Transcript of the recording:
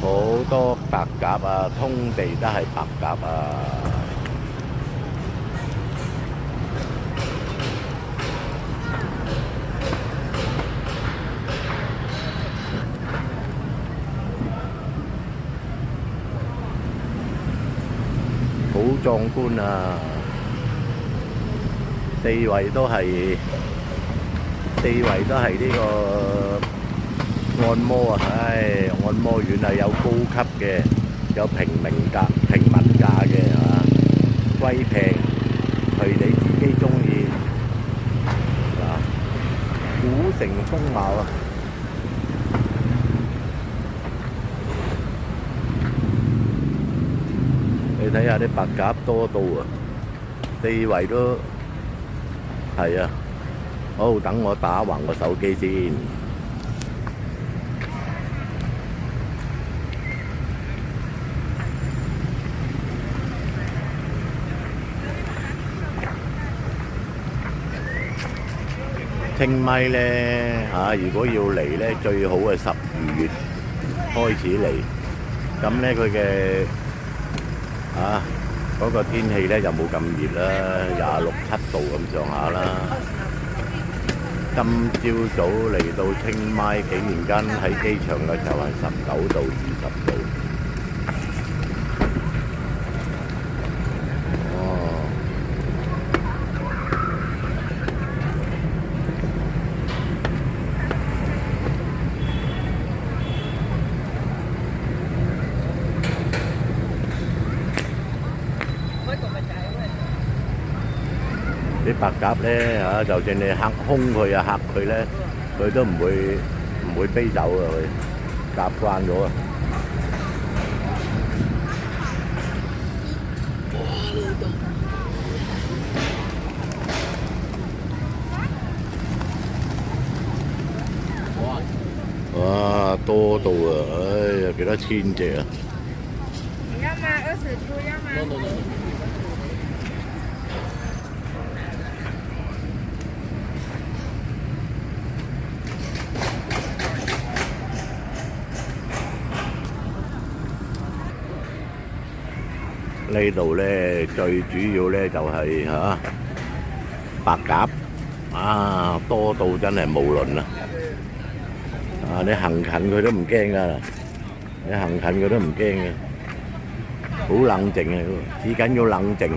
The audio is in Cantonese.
好多白鴿啊，通地都係白鴿啊！好壯觀啊！四圍都係呢個按摩啊！唉，按摩院啊，有高級嘅，有平民價嘅嚇，貴平隨你自己中意啊！古城風貌啊！你睇下啲白鴿多到啊，四圍都係啊！好，等我打橫個手機先。清邁咧嚇，如果要嚟咧，最好係12月開始嚟，咁咧佢嘅嗰個天氣咧就冇咁熱啦，26、7度咁上下啦。今朝早嚟到清邁，竟然間喺機場嘅時候係19度、20度。啲白鴿咧嚇，就算你嚇兇佢啊嚇佢咧，佢都唔會飛走啊！佢習慣咗啊！哇，多到啊！哎呀，幾多千隻啊！你要嗎？20出要嗎？呢度咧最主要咧就係白鴿啊，多到真係無倫啊！啊，你行近佢都唔驚噶，你行近佢都唔驚嘅，好冷靜啊！至緊要冷靜。